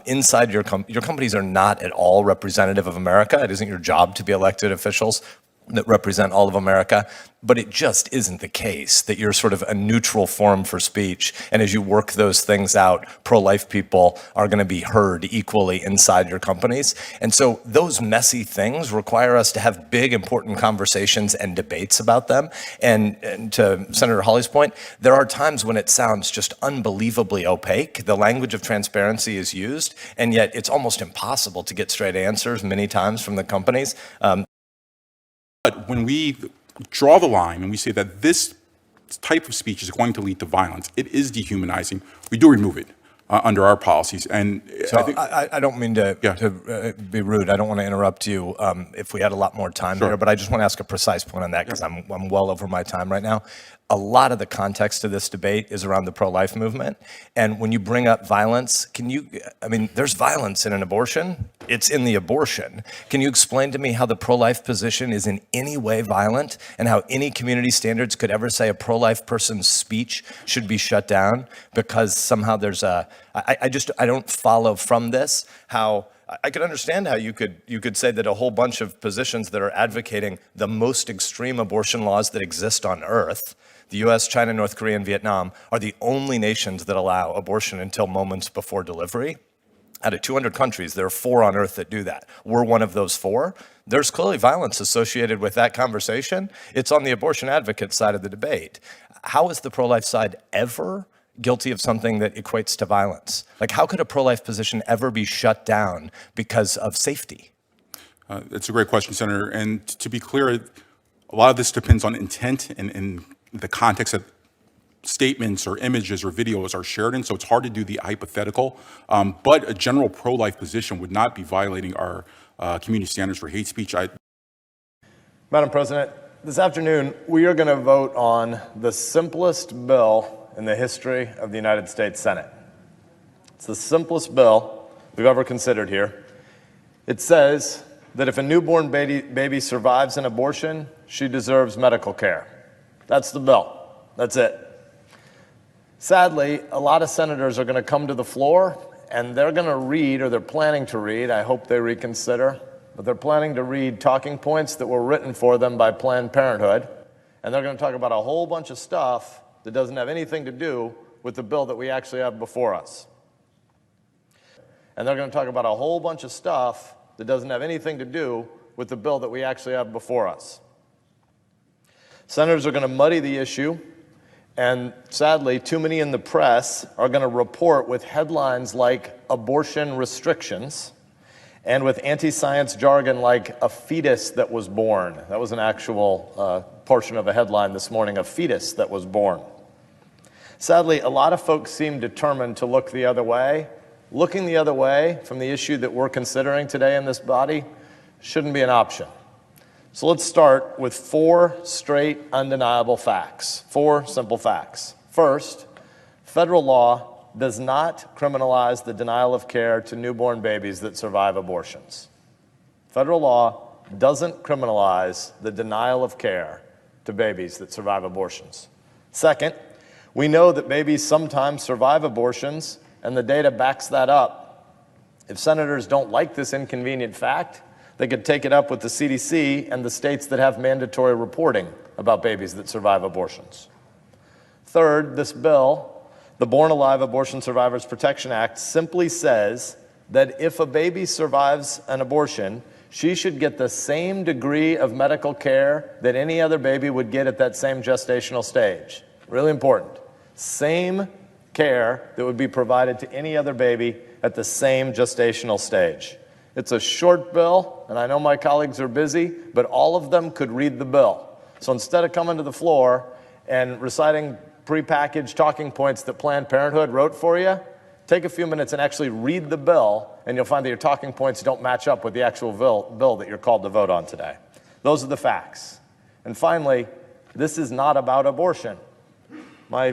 Inside your companies are not at all representative of America. It isn't your job to be elected officials that represent all of America, but it just isn't the case that you're sort of a neutral forum for speech. And as you work those things out, pro-life people are going to be heard equally inside your companies. And so those messy things require us to have big, important conversations and debates about them. And to Senator Hawley's point, there are times when it sounds just unbelievably opaque. The language of transparency is used, and yet it's almost impossible to get straight answers many times from the companies. But when we draw the line and we say that this type of speech is going to lead to violence, it is dehumanizing, we do remove it under our policies. And so I don't mean to be rude. I don't want to interrupt you if we had a lot more time here, but I just want to ask a precise point on that because I'm well over my time right now. A lot of the context of this debate is around the pro-life movement. And when you bring up violence, there's violence in an abortion. It's in the abortion. Can you explain to me how the pro-life position is in any way violent and how any community standards could ever say a pro-life person's speech should be shut down because somehow there's I don't follow from this how I could understand how you could say that a whole bunch of positions that are advocating the most extreme abortion laws that exist on earth, the US, China, North Korea, and Vietnam, are the only nations that allow abortion until moments before delivery. Out of 200 countries, there are 4 on earth that do that. We're one of those 4. There's clearly violence associated with that conversation. It's on the abortion advocate side of the debate. How is the pro-life side ever guilty of something that equates to violence? Like, how could a pro-life position ever be shut down because of safety? That's a great question, Senator. And to be clear, a lot of this depends on intent and the context that statements or images or videos are shared in, so it's hard to do the hypothetical. But a general pro-life position would not be violating our community standards for hate speech. Madam President, this afternoon we are going to vote on the simplest bill in the history of the United States Senate. It's the simplest bill we've ever considered here. It says that if a newborn baby survives an abortion, she deserves medical care. That's the bill. That's it. Sadly, a lot of senators are going to come to the floor and they're going to read, or they're planning to read, I hope they reconsider, but they're planning to read talking points that were written for them by Planned Parenthood, and they're going to talk about a whole bunch of stuff that doesn't have anything to do with the bill that we actually have before us. And they're going to talk about a whole bunch of stuff that doesn't have anything to do with the bill that we actually have before us. Senators are going to muddy the issue, and sadly, too many in the press are going to report with headlines like abortion restrictions and with anti-science jargon like a fetus that was born. That was an actual portion of a headline this morning, a fetus that was born. Sadly, a lot of folks seem determined to look the other way. Looking the other way from the issue that we're considering today in this body shouldn't be an option. So let's start with 4 straight, undeniable facts, 4 simple facts. First, federal law does not criminalize the denial of care to newborn babies that survive abortions. Federal law doesn't criminalize the denial of care to babies that survive abortions. Second, we know that babies sometimes survive abortions, and the data backs that up. If senators don't like this inconvenient fact, they could take it up with the CDC and the states that have mandatory reporting about babies that survive abortions. Third, this bill, the Born Alive Abortion Survivors Protection Act, simply says that if a baby survives an abortion, she should get the same degree of medical care that any other baby would get at that same gestational stage. Really important. Same care that would be provided to any other baby at the same gestational stage. It's a short bill, and I know my colleagues are busy, but all of them could read the bill. So instead of coming to the floor and reciting prepackaged talking points that Planned Parenthood wrote for you, take a few minutes and actually read the bill, and you'll find that your talking points don't match up with the actual bill that you're called to vote on today. Those are the facts. And finally, this is not about abortion. My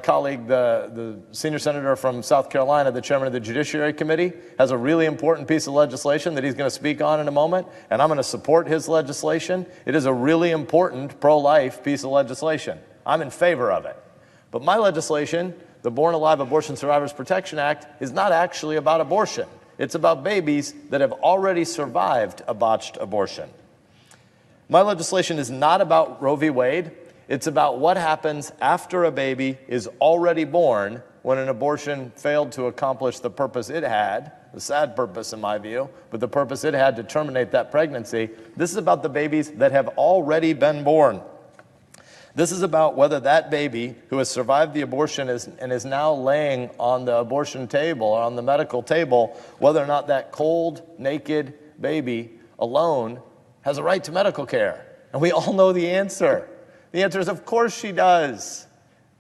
colleague, the senior senator from South Carolina, the chairman of the Judiciary Committee, has a really important piece of legislation that he's going to speak on in a moment, and I'm going to support his legislation. It is a really important pro-life piece of legislation. I'm in favor of it. But my legislation, the Born Alive Abortion Survivors Protection Act is not actually about abortion. It's about babies that have already survived a botched abortion. My legislation is not about Roe v. Wade. It's about what happens after a baby is already born when an abortion failed to accomplish the purpose it had, the sad purpose in my view, but the purpose it had to terminate that pregnancy. This is about the babies that have already been born. This is about whether that baby who has survived the abortion and is now laying on the abortion table or on the medical table, whether or not that cold, naked baby alone has a right to medical care. And we all know the answer. The answer is, of course she does.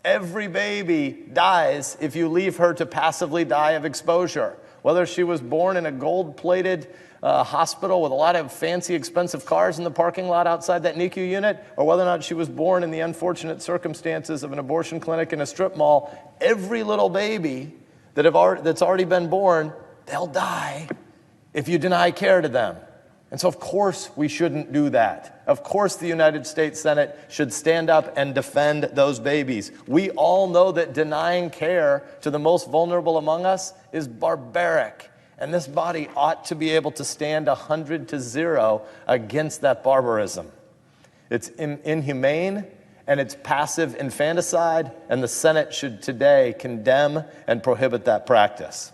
Every baby dies if you leave her to passively die of exposure. Whether she was born in a gold-plated hospital with a lot of fancy, expensive cars in the parking lot outside that NICU unit, or whether or not she was born in the unfortunate circumstances of an abortion clinic in a strip mall, every little baby that's already been born, they'll die if you deny care to them. And so, of course, we shouldn't do that. Of course, the United States Senate should stand up and defend those babies. We all know that denying care to the most vulnerable among us is barbaric. And this body ought to be able to stand 100-0 against that barbarism. It's inhumane and it's passive infanticide, and the Senate should today condemn and prohibit that practice.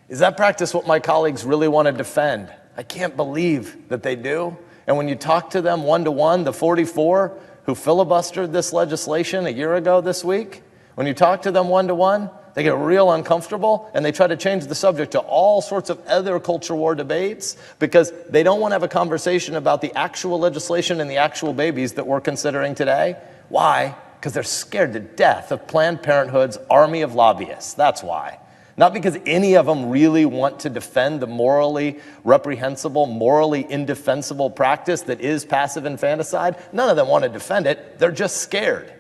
Is that practice what my colleagues really want to defend? I can't believe that they do. And when you talk to them one-to-one, the 44 who filibustered this legislation a year ago this week, when you talk to them one-to-one, they get real uncomfortable and they try to change the subject to all sorts of other culture war debates because they don't want to have a conversation about the actual legislation and the actual babies that we're considering today. Why? Because they're scared to death of Planned Parenthood's army of lobbyists. That's why. Not because any of them really want to defend the morally reprehensible, morally indefensible practice that is passive infanticide. None of them want to defend it. They're just scared.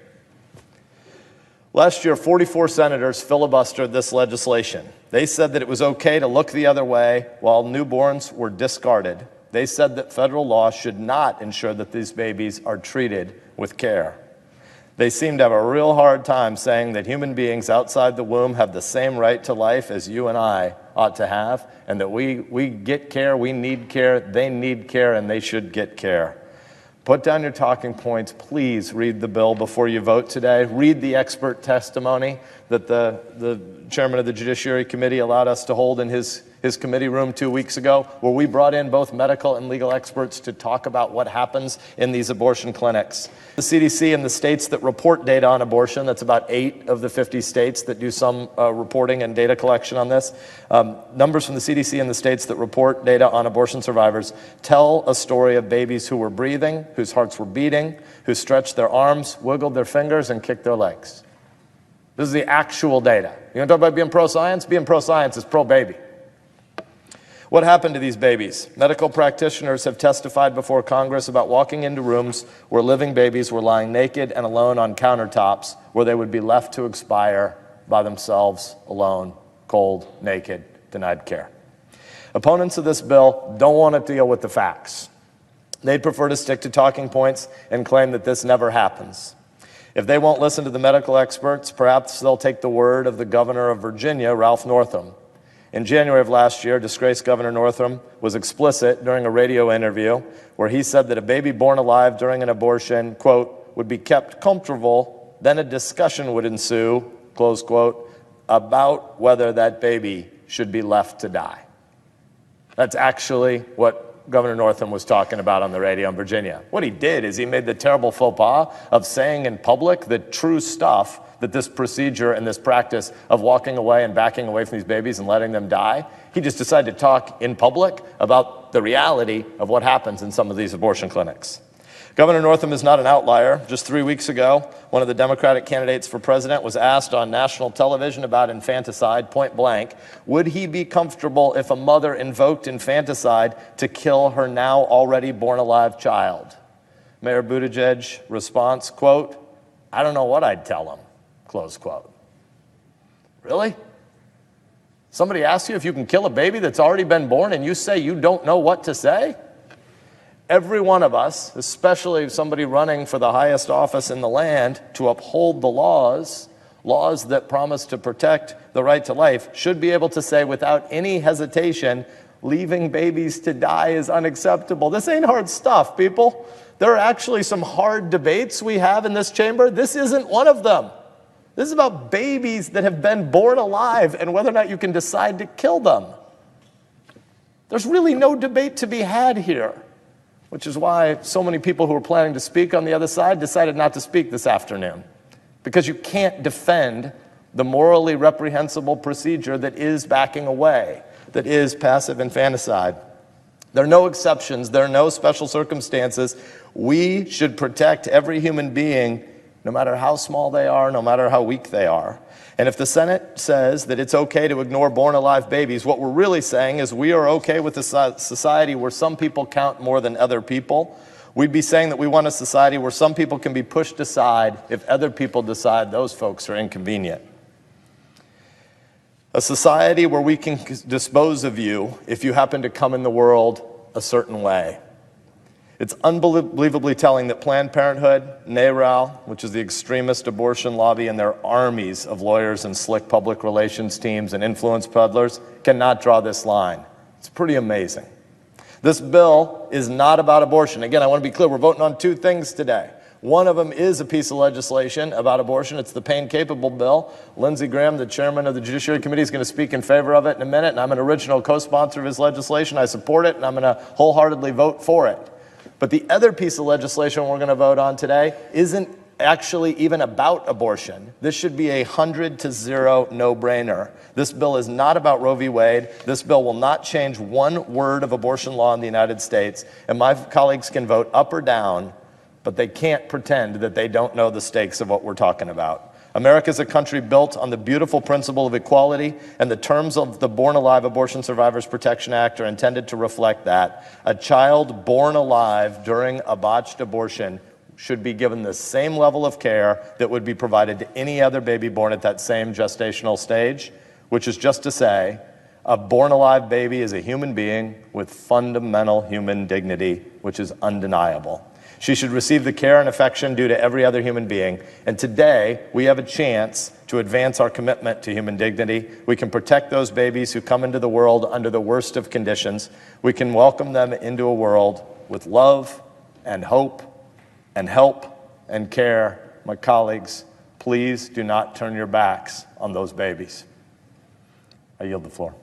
Last year, 44 senators filibustered this legislation. They said that it was okay to look the other way while newborns were discarded. They said that federal law should not ensure that these babies are treated with care. They seem to have a real hard time saying that human beings outside the womb have the same right to life as you and I ought to have, and that we get care, we need care, they need care, and they should get care. Put down your talking points. Please read the bill before you vote today. Read the expert testimony that the chairman of the Judiciary Committee allowed us to hold in his committee room 2 weeks ago, where we brought in both medical and legal experts to talk about what happens in these abortion clinics. The CDC in the states that report data on abortion, that's about 8 of the 50 states that do some reporting and data collection on this. Numbers from the CDC in the states that report data on abortion survivors tell a story of babies who were breathing, whose hearts were beating, who stretched their arms, wiggled their fingers, and kicked their legs. This is the actual data. You want to talk about being pro-science? Being pro-science is pro-baby. What happened to these babies? Medical practitioners have testified before Congress about walking into rooms where living babies were lying naked and alone on countertops where they would be left to expire by themselves, alone, cold, naked, denied care. Opponents of this bill don't want to deal with the facts. They'd prefer to stick to talking points and claim that this never happens. If they won't listen to the medical experts, perhaps they'll take the word of the governor of Virginia, Ralph Northam. In January of last year, disgraced Governor Northam was explicit during a radio interview where he said that a baby born alive during an abortion, quote, would be kept comfortable, then a discussion would ensue, close quote, about whether that baby should be left to die. That's actually what Governor Northam was talking about on the radio in Virginia. What he did is he made the terrible faux pas of saying in public the true stuff that this procedure and this practice of walking away and backing away from these babies and letting them die, he just decided to talk in public about the reality of what happens in some of these abortion clinics. Governor Northam is not an outlier. Just 3 weeks ago, one of the Democratic candidates for president was asked on national television about infanticide, point blank, would he be comfortable if a mother invoked infanticide to kill her now already born alive child? Mayor Buttigieg's response, quote, I don't know what I'd tell him. Close quote. Really? Somebody asks you if you can kill a baby that's already been born and you say you don't know what to say? Every one of us, especially somebody running for the highest office in the land to uphold the laws, laws that promise to protect the right to life should be able to say without any hesitation, leaving babies to die is unacceptable. This ain't hard stuff, people. There are actually some hard debates we have in this chamber. This isn't one of them. This is about babies that have been born alive and whether or not you can decide to kill them. There's really no debate to be had here, which is why so many people who were planning to speak on the other side decided not to speak this afternoon, because you can't defend the morally reprehensible procedure that is backing away, that is passive infanticide. There are no exceptions. There are no special circumstances. We should protect every human being, no matter how small they are, no matter how weak they are. And if the Senate says that it's okay to ignore born-alive babies, what we're really saying is we are okay with a society where some people count more than other people. We'd be saying that we want a society where some people can be pushed aside if other people decide those folks are inconvenient. A society where we can dispose of you if you happen to come in the world a certain way. It's unbelievably telling that Planned Parenthood, NARAL, which is the extremist abortion lobby, and their armies of lawyers and slick public relations teams and influence peddlers cannot draw this line. It's pretty amazing. This bill is not about abortion. Again, I want to be clear, we're voting on two things today. One of them is a piece of legislation about abortion. It's the pain-capable bill. Lindsey Graham, the chairman of the Judiciary Committee, is going to speak in favor of it in a minute, and I'm an original co-sponsor of his legislation. I support it, and I'm going to wholeheartedly vote for it. But the other piece of legislation we're going to vote on today isn't actually even about abortion. This should be 100-0 no-brainer. This bill is not about Roe v. Wade. This bill will not change one word of abortion law in the United States. And my colleagues can vote up or down, but they can't pretend that they don't know the stakes of what we're talking about. America is a country built on the beautiful principle of equality, and the terms of the Born Alive Abortion Survivors Protection Act are intended to reflect that. A child born alive during a botched abortion should be given the same level of care that would be provided to any other baby born at that same gestational stage, which is just to say, a born alive baby is a human being with fundamental human dignity, which is undeniable. She should receive the care and affection due to every other human being. And today, we have a chance to advance our commitment to human dignity. We can protect those babies who come into the world under the worst of conditions. We can welcome them into a world with love and hope and help and care. My colleagues, please do not turn your backs on those babies. I yield the floor.